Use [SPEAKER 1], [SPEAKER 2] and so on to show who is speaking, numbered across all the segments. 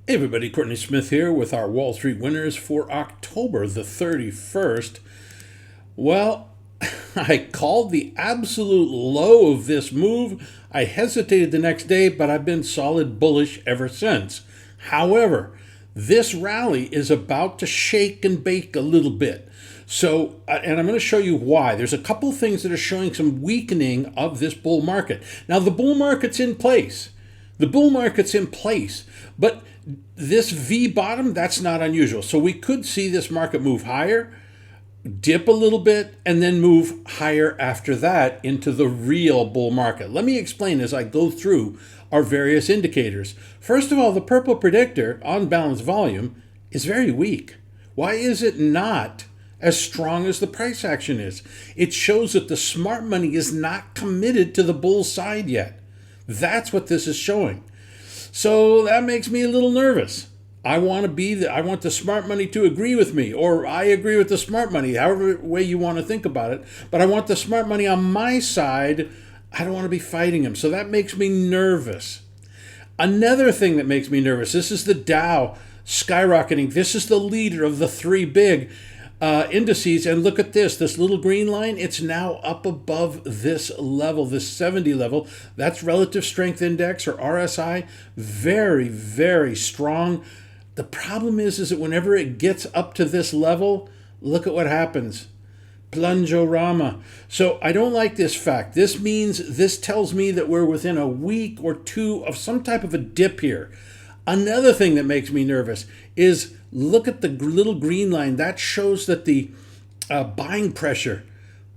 [SPEAKER 1] Hey everybody, Courtney Smith here with our Wall Street winners for October the 31st. Well, I called the absolute low of this move. I hesitated the next day, but I've been solid bullish ever since. However, this rally is about to shake and bake a little bit. So, and I'm going to show you why. There's a couple of things that are showing some weakening of this bull market. Now, the bull market's in place. The bull market's in place, but this V bottom, that's not unusual. So we could see this market move higher, dip a little bit, and then move higher after that into the real bull market. Let me explain as I go through our various indicators. First of all, the purple predictor on balance volume is very weak. Why is it not as strong as the price action is? It shows that the smart money is not committed to the bull side yet. That's what this is showing. So that makes me a little nervous. I want the smart money to agree with me, or I agree with the smart money, however way you want to think about it. But I want the smart money on my side. I don't want to be fighting him. So that makes me nervous. Another thing that makes me nervous, this is the Dow skyrocketing. This is the leader of the three big indices, and look at this little green line. It's now up above this level, this 70 level. That's relative strength index, or RSI. Very, very strong. The problem is that whenever it gets up to this level, look at what happens. Plungeorama. So I don't like this fact. This tells me that we're within a week or two of some type of a dip here. Another thing that makes me nervous is look at the little green line. That shows that the buying pressure.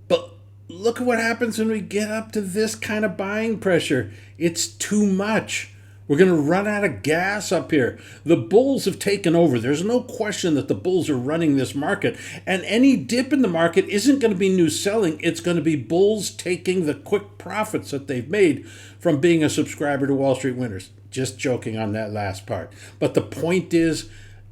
[SPEAKER 1] But look at what happens when we get up to this kind of buying pressure. It's too much. We're going to run out of gas up here. The bulls have taken over. There's no question that the bulls are running this market. And any dip in the market isn't going to be new selling. It's going to be bulls taking the quick profits that they've made from being a subscriber to Wall Street Winners. Just joking on that last part. But the point is,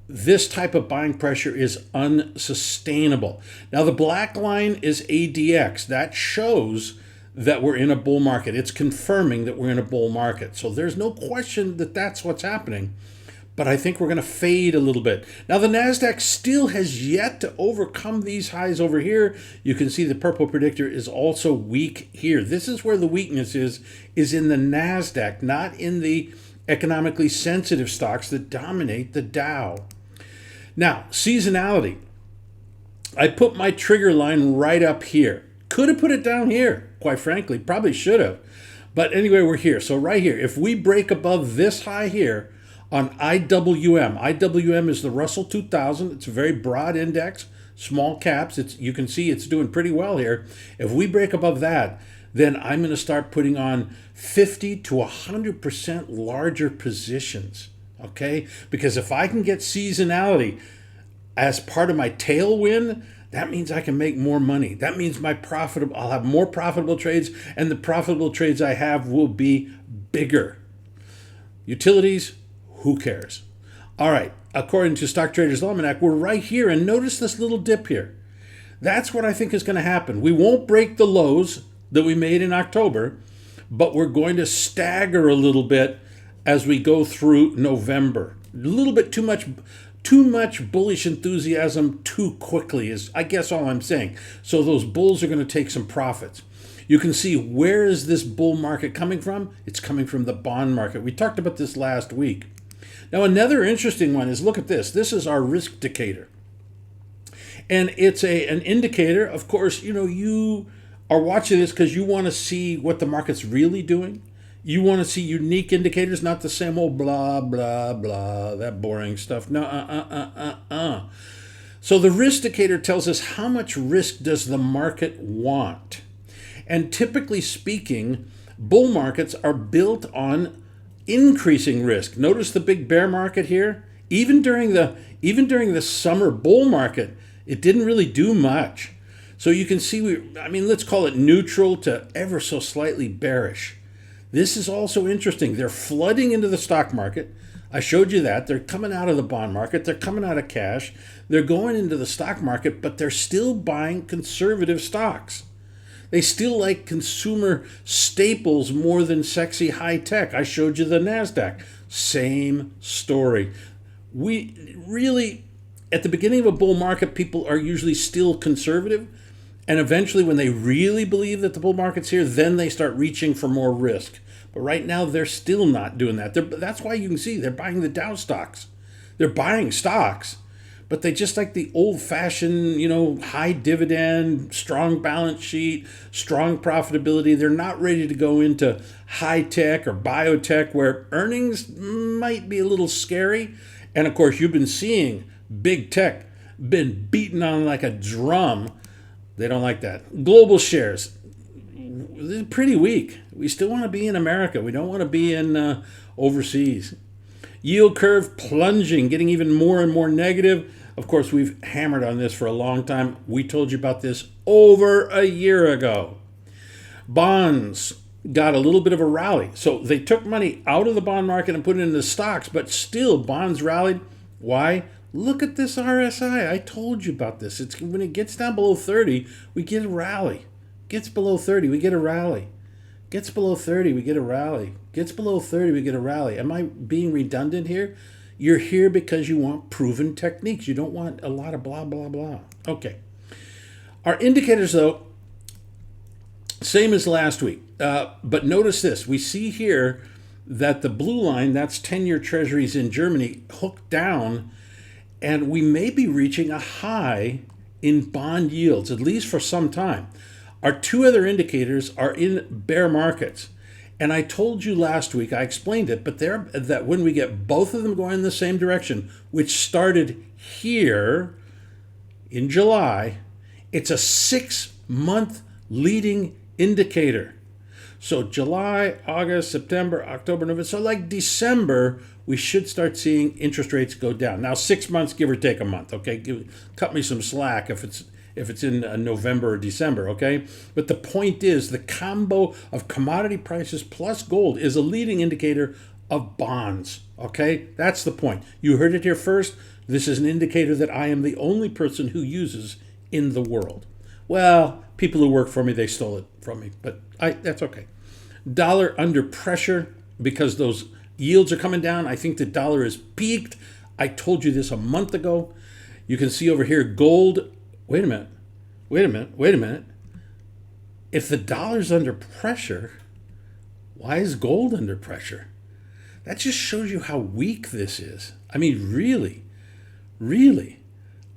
[SPEAKER 1] this type of buying pressure is unsustainable. Now, the black line is ADX. That shows that we're in a bull market. It's confirming that we're in a bull market. So there's no question that that's what's happening. But I think we're going to fade a little bit. Now, the NASDAQ still has yet to overcome these highs over here. You can see the purple predictor is also weak here. This is where the weakness is in the NASDAQ, not in the economically sensitive stocks that dominate the Dow. Now, seasonality. I put my trigger line right up here. Could have put it down here, quite frankly. Probably should have. But anyway, we're here. So right here, if we break above this high here on IWM. IWM is the Russell 2000. It's a very broad index, small caps. You can see it's doing pretty well here. If we break above that, then I'm going to start putting on 50 to 100% larger positions, okay? Because if I can get seasonality as part of my tailwind, that means I can make more money. That means I'll have more profitable trades, and the profitable trades I have will be bigger. Utilities, who cares? All right, according to Stock Traders Almanac, we're right here, and notice this little dip here. That's what I think is going to happen. We won't break the lows that we made in October, but we're going to stagger a little bit as we go through November. A little bit too much bullish enthusiasm too quickly is, I guess, all I'm saying. So those bulls are going to take some profits. You can see, where is this bull market coming from? It's coming from the bond market. We talked about this last week. Now, another interesting one is, look at this. This is our risk indicator. And it's an indicator, of course, you are watching this because you want to see what the market's really doing. You want to see unique indicators, not the same old blah, blah, blah, that boring stuff. No, So the risk indicator tells us how much risk does the market want. And typically speaking, bull markets are built on increasing risk. Notice the big bear market here. Even during the summer bull market, it didn't really do much. So you can see, let's call it neutral to ever so slightly bearish. This is also interesting. They're flooding into the stock market. I showed you that. They're coming out of the bond market. They're coming out of cash. They're going into the stock market, but they're still buying conservative stocks. They still like consumer staples more than sexy high tech. I showed you the NASDAQ. Same story. We really, at the beginning of a bull market, people are usually still conservative. And eventually, when they really believe that the bull market's here, then they start reaching for more risk. But right now, they're still not doing that. That's why you can see they're buying the Dow stocks. They're buying stocks, but they just like the old-fashioned, high dividend, strong balance sheet, strong profitability. They're not ready to go into high tech or biotech where earnings might be a little scary. And of course, you've been seeing big tech been beaten on like a drum. They don't like that. Global shares, they're pretty weak. We still want to be in America. We don't want to be in overseas. Yield curve plunging, getting even more and more negative. Of course, we've hammered on this for a long time. We told you about this over a year ago. Bonds got a little bit of a rally. So they took money out of the bond market and put it into stocks, but still bonds rallied. Why? Look at this RSI. I told you about this. It's when it gets down below 30, we get a rally. Gets below 30, we get a rally. Gets below 30, we get a rally. Gets below 30, we get a rally. Am I being redundant here? You're here because you want proven techniques. You don't want a lot of blah, blah, blah. Okay. Our indicators, though, same as last week. But notice this. We see here that the blue line, that's 10-year treasuries in Germany, hooked down, and we may be reaching a high in bond yields, at least for some time. Our two other indicators are in bear markets. And I told you last week, I explained it, but that when we get both of them going in the same direction, which started here in July, it's a 6-month leading indicator. So July, August, September, October, November, so like December, we should start seeing interest rates go down. Now, 6 months, give or take a month, okay? Cut me some slack if it's in November or December, okay? But the point is the combo of commodity prices plus gold is a leading indicator of bonds, okay? That's the point. You heard it here first. This is an indicator that I am the only person who uses in the world. Well, people who work for me, they stole it from me, but that's okay. Dollar under pressure because those yields are coming down. I think the dollar is peaked. I told you this a month ago. You can see over here gold. Wait a minute. If the dollar's under pressure, why is gold under pressure? That just shows you how weak this is. I mean, really.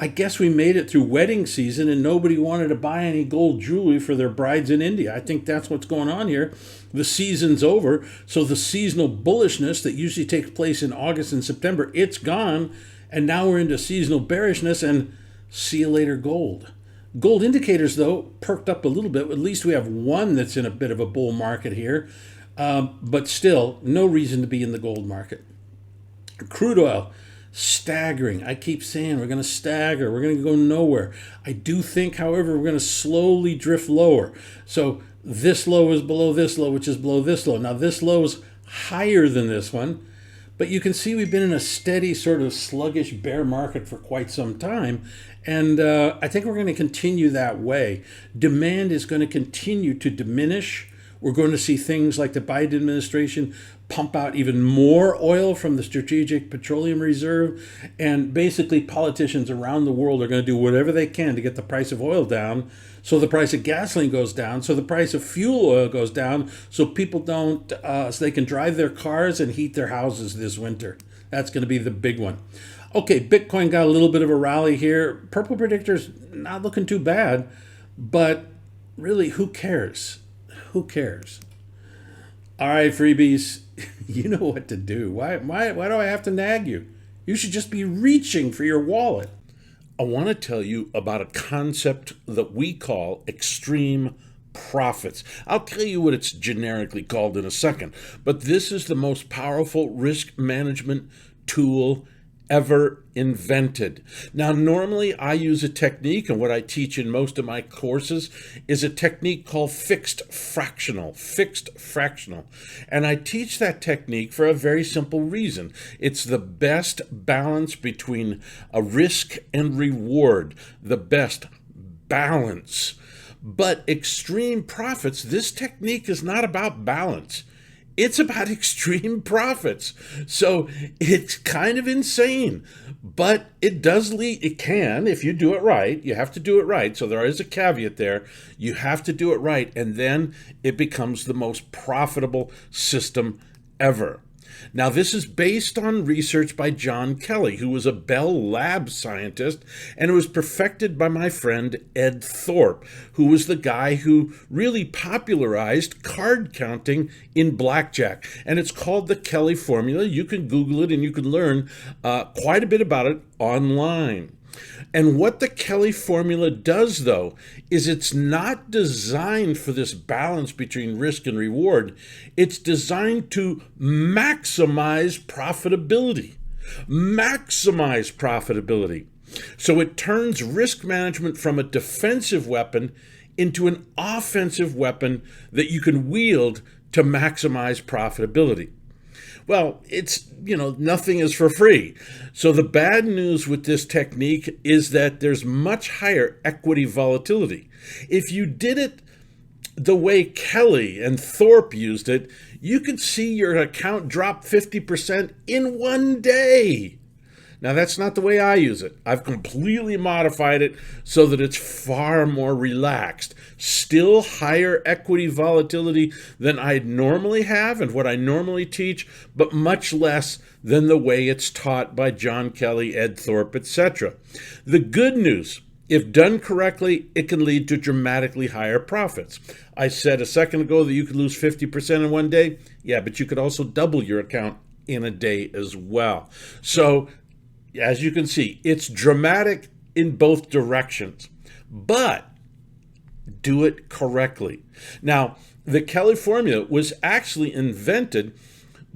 [SPEAKER 1] I guess we made it through wedding season and nobody wanted to buy any gold jewelry for their brides in India. I think that's what's going on here. The season's over, so the seasonal bullishness that usually takes place in August and September, it's gone, and now we're into seasonal bearishness and see you later, gold. Gold indicators, though, perked up a little bit. At least we have one that's in a bit of a bull market here. But still, no reason to be in the gold market. Crude oil, staggering. I keep saying we're going to stagger. We're going to go nowhere. I do think, however, we're going to slowly drift lower. So this low is below this low, which is below this low. Now, this low is higher than this one. But you can see we've been in a steady sort of sluggish bear market for quite some time. And I think we're going to continue that way. Demand is going to continue to diminish. We're going to see things like the Biden administration pump out even more oil from the Strategic Petroleum Reserve. And basically politicians around the world are going to do whatever they can to get the price of oil down. So the price of gasoline goes down. So the price of fuel oil goes down. So people don't, so they can drive their cars and heat their houses this winter. That's going to be the big one. Okay, Bitcoin got a little bit of a rally here. Purple predictor's not looking too bad, but really, who cares? Who cares? All right, freebies, you know what to do. Why do I have to nag you? You should just be reaching for your wallet. I want to tell you about a concept that we call extreme profits. I'll tell you what it's generically called in a second, but this is the most powerful risk management tool ever invented. Now, normally I use a technique, and what I teach in most of my courses is a technique called fixed fractional. And I teach that technique for a very simple reason. It's the best balance between a risk and reward, the best balance. But extreme profits, this technique is not about balance. It's about extreme profits. So it's kind of insane, but it does lead, it can, if you do it right, you have to do it right. So there is a caveat there. You have to do it right, and then it becomes the most profitable system ever. Now, this is based on research by John Kelly, who was a Bell Labs scientist, and it was perfected by my friend Ed Thorpe, who was the guy who really popularized card counting in blackjack. And it's called the Kelly formula. You can Google it and you can learn quite a bit about it online. And what the Kelly formula does, though, is it's not designed for this balance between risk and reward. It's designed to maximize profitability. Maximize profitability. So it turns risk management from a defensive weapon into an offensive weapon that you can wield to maximize profitability. Well, it's, nothing is for free. So the bad news with this technique is that there's much higher equity volatility. If you did it the way Kelly and Thorpe used it, you could see your account drop 50% in one day. Now, that's not the way I use it. I've completely modified it so that it's far more relaxed. Still higher equity volatility than I'd normally have and what I normally teach, but much less than the way it's taught by John Kelly, Ed Thorpe, etc. The good news, if done correctly, it can lead to dramatically higher profits. I said a second ago that you could lose 50% in one day. Yeah, but you could also double your account in a day as well. So, as you can see, it's dramatic in both directions, but do it correctly. Now, the Kelly formula was actually invented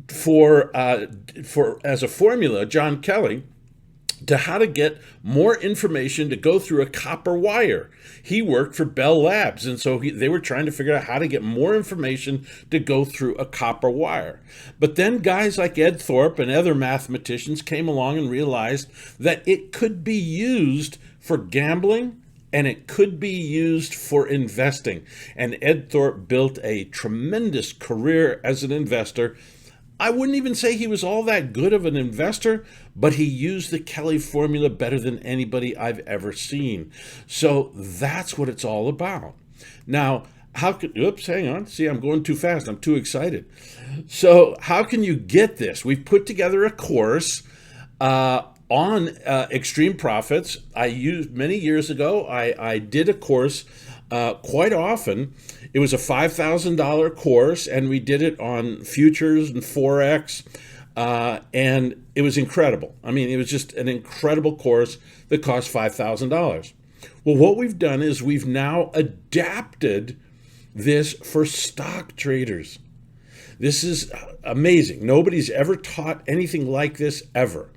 [SPEAKER 1] for as a formula, John Kelly, to how to get more information to go through a copper wire. He worked for Bell Labs, and so they were trying to figure out how to get more information to go through a copper wire. But then guys like Ed Thorpe and other mathematicians came along and realized that it could be used for gambling and it could be used for investing. And Ed Thorpe built a tremendous career as an investor. I wouldn't even say he was all that good of an investor, but he used the Kelly formula better than anybody I've ever seen. So that's what it's all about. Now, hang on. See, I'm going too fast. I'm too excited. So how can you get this? We've put together a course on extreme profits. I used many years ago. I did a course quite often. It was a $5,000 course, and we did it on futures and Forex, and it was incredible. I mean, it was just an incredible course that cost $5,000. Well, what we've done is we've now adapted this for stock traders. This is amazing. Nobody's ever taught anything like this ever.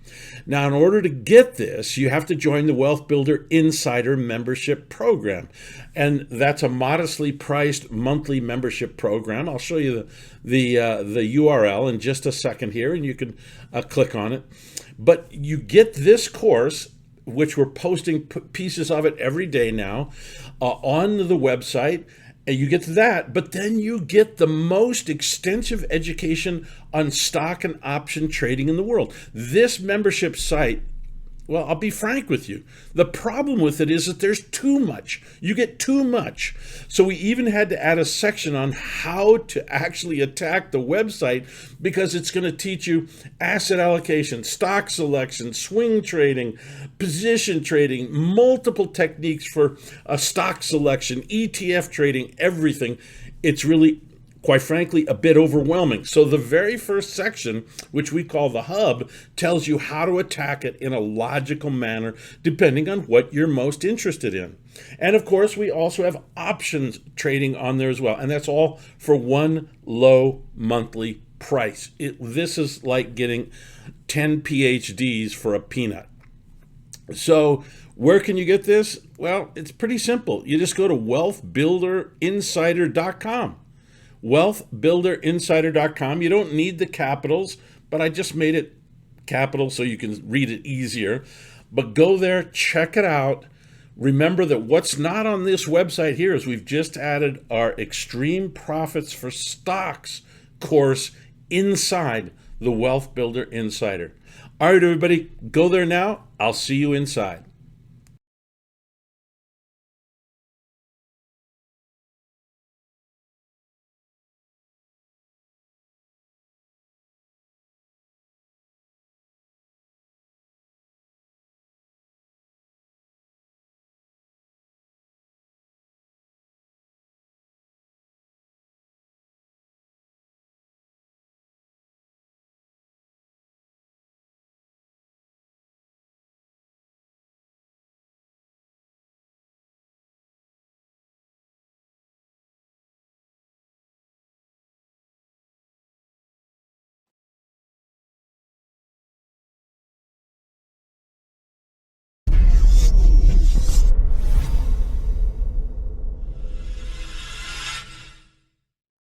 [SPEAKER 1] Now, in order to get this, you have to join the Wealth Builder Insider Membership Program. And that's a modestly priced monthly membership program. I'll show you the URL in just a second here, and you can click on it. But you get this course, which we're posting pieces of it every day now, on the website. And you get that, but then you get the most extensive education on stock and option trading in the world. This membership site, well, I'll be frank with you. The problem with it is that there's too much. You get too much. So we even had to add a section on how to actually attack the website, because it's going to teach you asset allocation, stock selection, swing trading, position trading, multiple techniques for stock selection, ETF trading, everything. It's really, quite frankly, a bit overwhelming. So the very first section, which we call the hub, tells you how to attack it in a logical manner, depending on what you're most interested in. And of course, we also have options trading on there as well. And that's all for one low monthly price. This is like getting 10 PhDs for a peanut. So where can you get this? Well, it's pretty simple. You just go to wealthbuilderinsider.com. wealthbuilderinsider.com. You don't need the capitals, but I just made it capital so you can read it easier. But go there, check it out. Remember that what's not on this website here is we've just added our Extreme Profits for Stocks course inside the Wealth Builder Insider. All right, everybody, go there now. I'll see you inside.